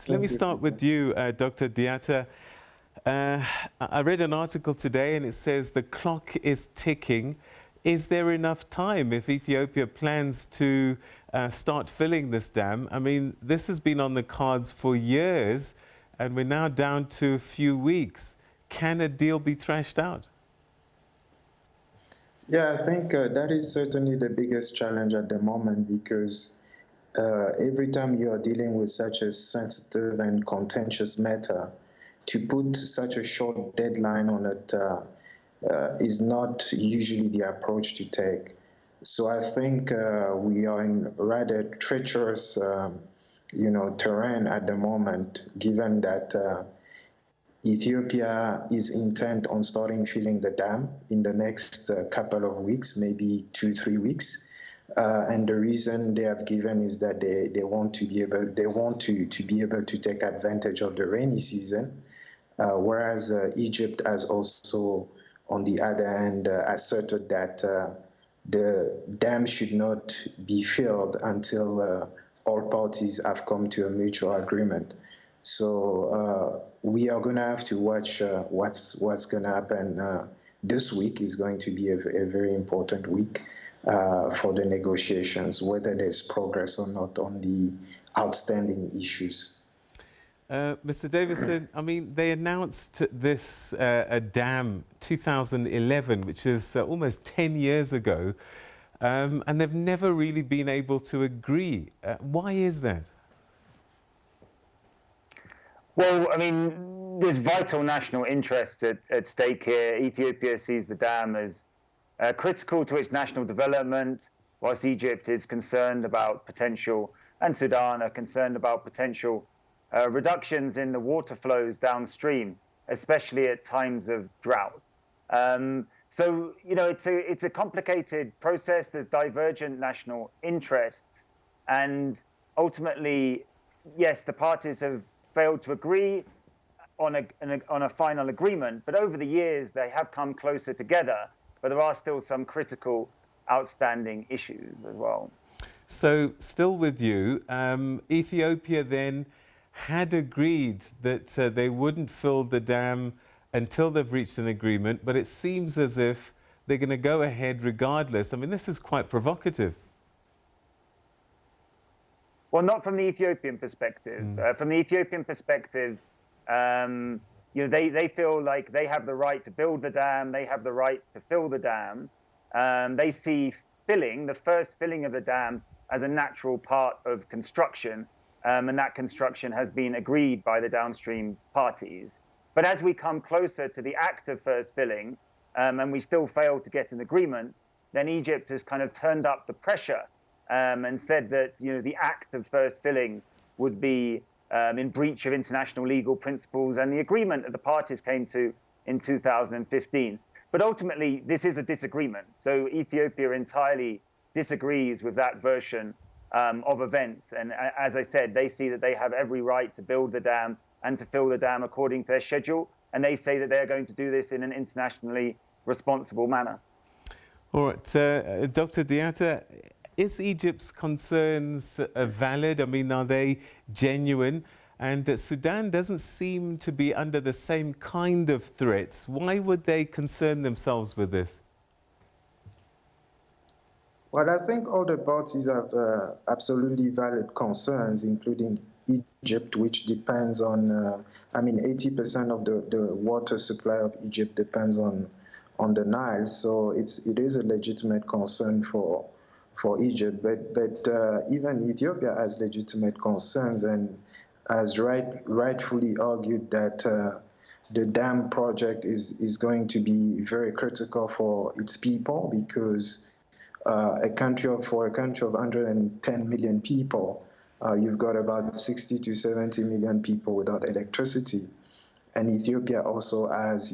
let me start with you, Dr. Diatta. I read an article today and it says the clock is ticking. Is there enough time if Ethiopia plans to start filling this dam? I mean, this has been on the cards for years and we're now down to a few weeks. Can a deal be thrashed out? Yeah, I think that is certainly the biggest challenge at the moment, because every time you are dealing with such a sensitive and contentious matter, to put such a short deadline on it is not usually the approach to take. So I think we are in rather treacherous, terrain at the moment, given that Ethiopia is intent on starting filling the dam in the next couple of weeks, maybe 2-3 weeks. And the reason they have given is that they want to be able to take advantage of the rainy season, whereas Egypt has also, on the other hand, asserted that the dam should not be filled until all parties have come to a mutual agreement. So we are going to have to watch what's going to happen. This week is going to be a very important week for the negotiations, whether there's progress or not on the outstanding issues. Mr. Davison, I mean, they announced this dam 2011, which is almost 10 years ago, and they've never really been able to agree. Why is that? Well, I mean, there's vital national interest at stake here. Ethiopia sees the dam as critical to its national development, whilst Egypt is concerned about potential, and Sudan are concerned about potential reductions in the water flows downstream, especially at times of drought. So, you know, it's a complicated process. There's divergent national interests, and ultimately, yes, the parties have failed to agree on a final agreement, but over the years they have come closer together, but there are still some critical outstanding issues as well. So still with you, Ethiopia then had agreed that they wouldn't fill the dam until they've reached an agreement, but it seems as if they're going to go ahead regardless. I mean, this is quite provocative. Well, not from the Ethiopian perspective. From the Ethiopian perspective, you know, they feel like they have the right to build the dam. They have the right to fill the dam. They see filling, the first filling of the dam, as a natural part of construction, and that construction has been agreed by the downstream parties. But as we come closer to the act of first filling, and we still fail to get an agreement, then Egypt has kind of turned up the pressure and said that, you know, the act of first filling would be in breach of international legal principles and the agreement that the parties came to in 2015. But ultimately, this is a disagreement. So Ethiopia entirely disagrees with that version of events. And as I said, they see that they have every right to build the dam and to fill the dam according to their schedule. And they say that they're going to do this in an internationally responsible manner. All right, Dr. Diatta, is Egypt's concerns valid? I mean, are they genuine? And Sudan doesn't seem to be under the same kind of threats. Why would they concern themselves with this? Well, I think all the parties have absolutely valid concerns, including Egypt, which depends on, 80% of the water supply of Egypt depends on the Nile. So it is a legitimate concern for Egypt. But even Ethiopia has legitimate concerns and has rightfully argued that the dam project is going to be very critical for its people, because for a country of 110 million people, you've got about 60 to 70 million people without electricity. And Ethiopia also has,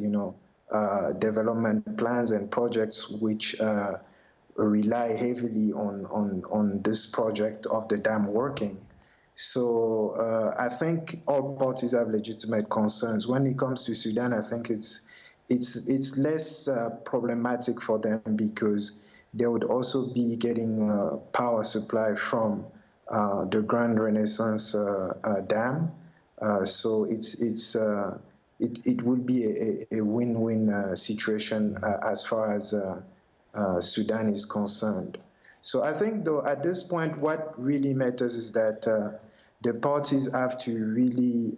development plans and projects which rely heavily on this project of the dam working. So I think all parties have legitimate concerns. When it comes to Sudan, I think it's less problematic for them, because they would also be getting power supply from the Grand Renaissance Dam, So it will be a win-win situation as far as Sudan is concerned. So I think, though, at this point, what really matters is that the parties have to really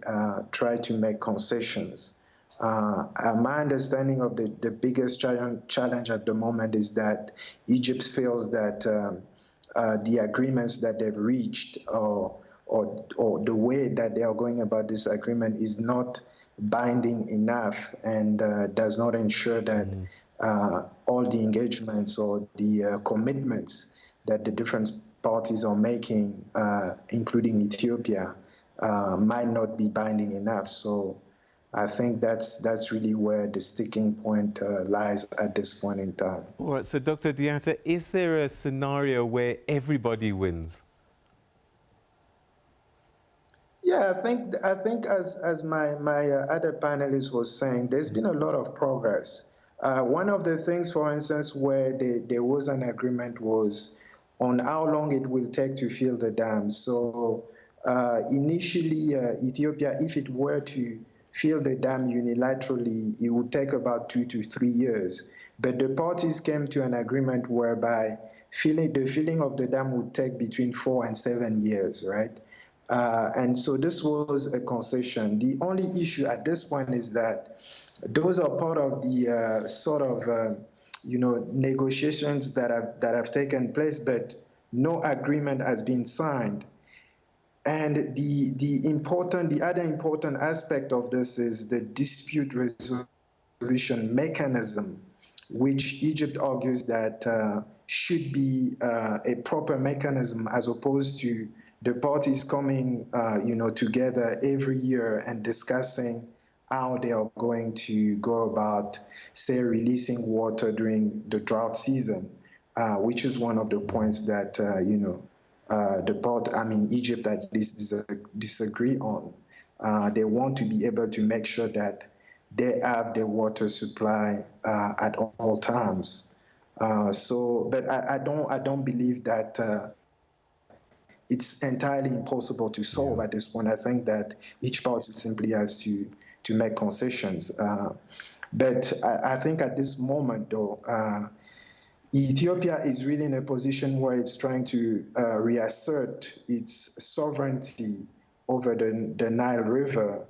try to make concessions. My understanding of the biggest challenge at the moment is that Egypt feels that the agreements that they've reached or the way that they are going about this agreement is not binding enough and does not ensure that all the engagements or the commitments that the different parties are making, including Ethiopia, might not be binding enough. So I think that's really where the sticking point lies at this point in time. All right, so Dr. Diatta, is there a scenario where everybody wins? Yeah, I think as my other panelist was saying, there's been a lot of progress. One of the things, for instance, where there was an agreement was on how long it will take to fill the dam. So initially, Ethiopia, if it were to fill the dam unilaterally, it would take about 2 to 3 years. But the parties came to an agreement whereby the filling of the dam would take between 4 and 7 years, right? And so this was a concession. The only issue at this point is that those are part of the negotiations that have taken place, but no agreement has been signed. And the other important aspect of this is the dispute resolution mechanism, which Egypt argues that should be a proper mechanism as opposed to the parties coming together every year and discussing how they are going to go about, say, releasing water during the drought season, which is one of the points that Egypt at least disagree on. They want to be able to make sure that they have the water supply at all times. But I don't believe that it's entirely impossible to solve at this point. I think that each party simply has to make concessions. But I think at this moment, though, Ethiopia is really in a position where it's trying to reassert its sovereignty over the Nile River,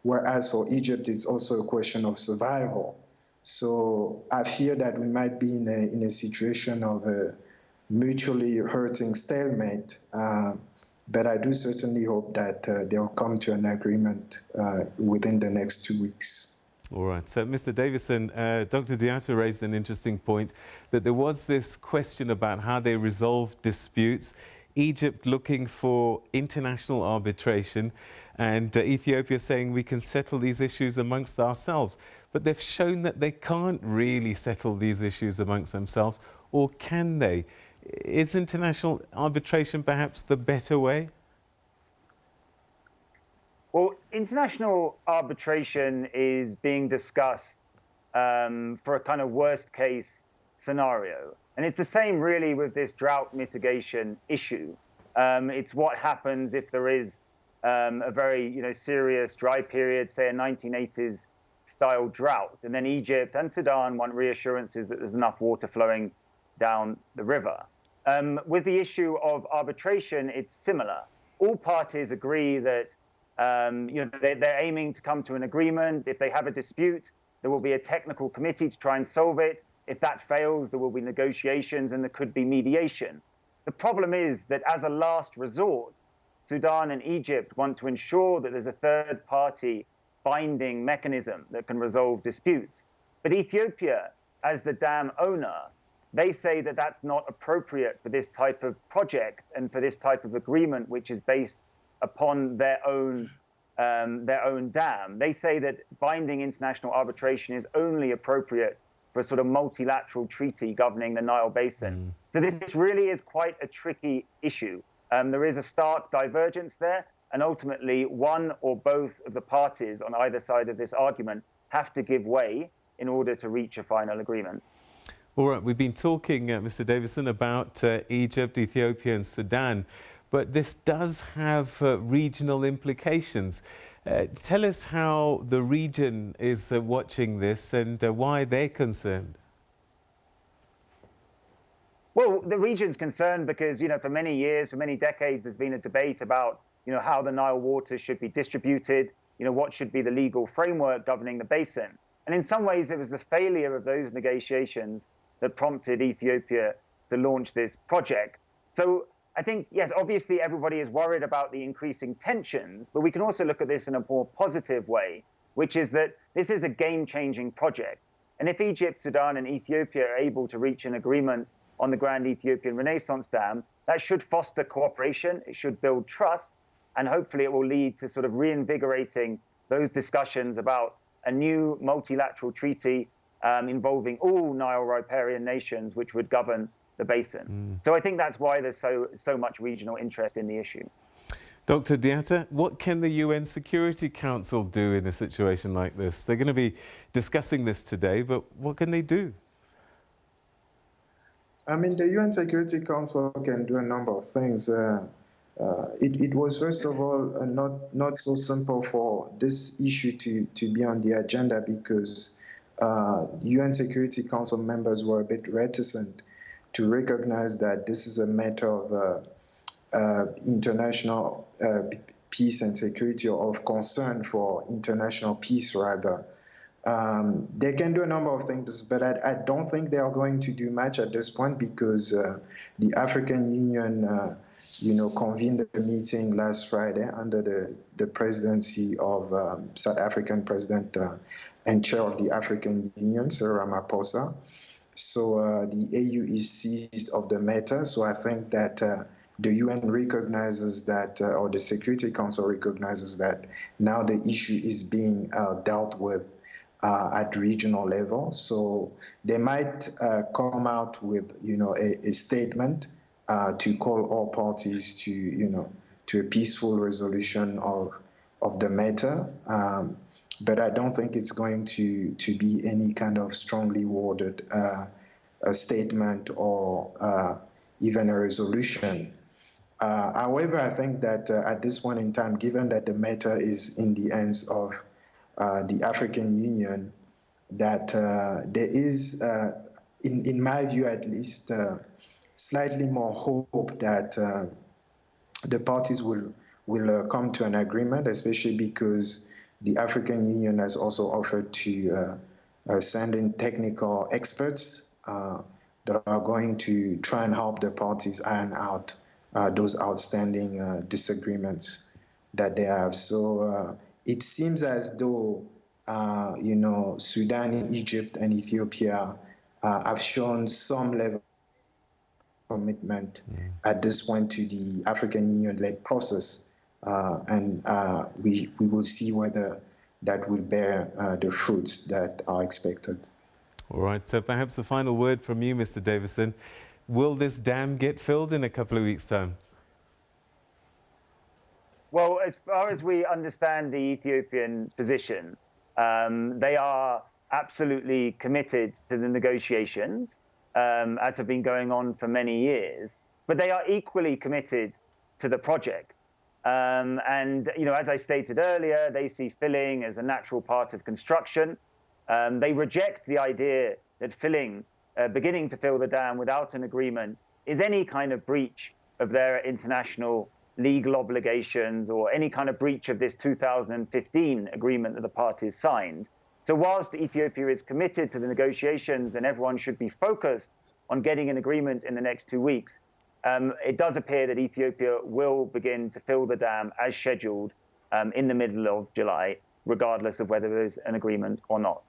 whereas for Egypt, it's also a question of survival. So I fear that we might be in a situation of a mutually hurting stalemate. But I do certainly hope that they'll come to an agreement within the next 2 weeks. All right. So, Mr. Davison, Dr. Diatta raised an interesting point that there was this question about how they resolve disputes. Egypt looking for international arbitration and Ethiopia saying we can settle these issues amongst ourselves. But they've shown that they can't really settle these issues amongst themselves, or can they? Is international arbitration perhaps the better way? Well, international arbitration is being discussed for a kind of worst case scenario. And it's the same really with this drought mitigation issue. It's what happens if there is a very serious dry period, say a 1980s style drought. And then Egypt and Sudan want reassurances that there's enough water flowing down the river. With the issue of arbitration, it's similar. All parties agree that they're aiming to come to an agreement. If they have a dispute, there will be a technical committee to try and solve it. If that fails, there will be negotiations and there could be mediation. The problem is that as a last resort, Sudan and Egypt want to ensure that there's a third-party binding mechanism that can resolve disputes. But Ethiopia, as the dam owner, they say that that's not appropriate for this type of project and for this type of agreement, which is based upon their own dam. They say that binding international arbitration is only appropriate for a sort of multilateral treaty governing the Nile Basin. So this really is quite a tricky issue. There is a stark divergence there, and ultimately one or both of the parties on either side of this argument have to give way in order to reach a final agreement. All right, we've been talking, Mr. Davison, about Egypt, Ethiopia and Sudan. but this does have regional implications. Tell us how the region is watching this and why they're concerned. Well, the region's concerned because, for many years, for many decades, there's been a debate about, how the Nile waters should be distributed, what should be the legal framework governing the basin. And in some ways, it was the failure of those negotiations that prompted Ethiopia to launch this project. So I think, yes, obviously everybody is worried about the increasing tensions, but we can also look at this in a more positive way, which is that this is a game-changing project. And if Egypt, Sudan, and Ethiopia are able to reach an agreement on the Grand Ethiopian Renaissance Dam, that should foster cooperation, it should build trust, and hopefully it will lead to sort of reinvigorating those discussions about a new multilateral treaty involving all Nile riparian nations, which would govern the basin. So I think that's why there's so much regional interest in the issue. Dr. Diatta, what can the UN Security Council do in a situation like this? They're going to be discussing this today, but what can they do? I mean, the UN Security Council can do a number of things. It was, first of all, not so simple for this issue to be on the agenda because UN Security Council members were a bit reticent to recognize that this is a matter of international peace and security, or of concern for international peace, rather. They can do a number of things, but I don't think they are going to do much at this point because the African Union, convened a meeting last Friday under the presidency of South African President and Chair of the African Union, Cyril Ramaphosa. So the AU is seized of the matter. So I think that the UN recognizes that, or the Security Council recognizes that now the issue is being dealt with at regional level. So they might come out with, a statement to call all parties to a peaceful resolution of the matter. But I don't think it's going to be any kind of strongly worded a statement or even a resolution. However, I think that at this point in time, given that the matter is in the hands of the African Union, that there is, in my view at least, slightly more hope that the parties will come to an agreement, especially because the African Union has also offered to send in technical experts that are going to try and help the parties iron out those outstanding disagreements that they have. So it seems as though, Sudan, Egypt, and Ethiopia have shown some level of commitment at this point to the African Union-led process. And we will see whether that will bear the fruits that are expected. All right, so perhaps a final word from you, Mr. Davison. Will this dam get filled in a couple of weeks' time? Well, as far as we understand the Ethiopian position, they are absolutely committed to the negotiations, as have been going on for many years, but they are equally committed to the project. And, as I stated earlier, they see filling as a natural part of construction. They reject the idea that filling, beginning to fill the dam without an agreement, is any kind of breach of their international legal obligations or any kind of breach of this 2015 agreement that the parties signed. So whilst Ethiopia is committed to the negotiations and everyone should be focused on getting an agreement in the next 2 weeks, it does appear that Ethiopia will begin to fill the dam as scheduled in the middle of July, regardless of whether there's an agreement or not.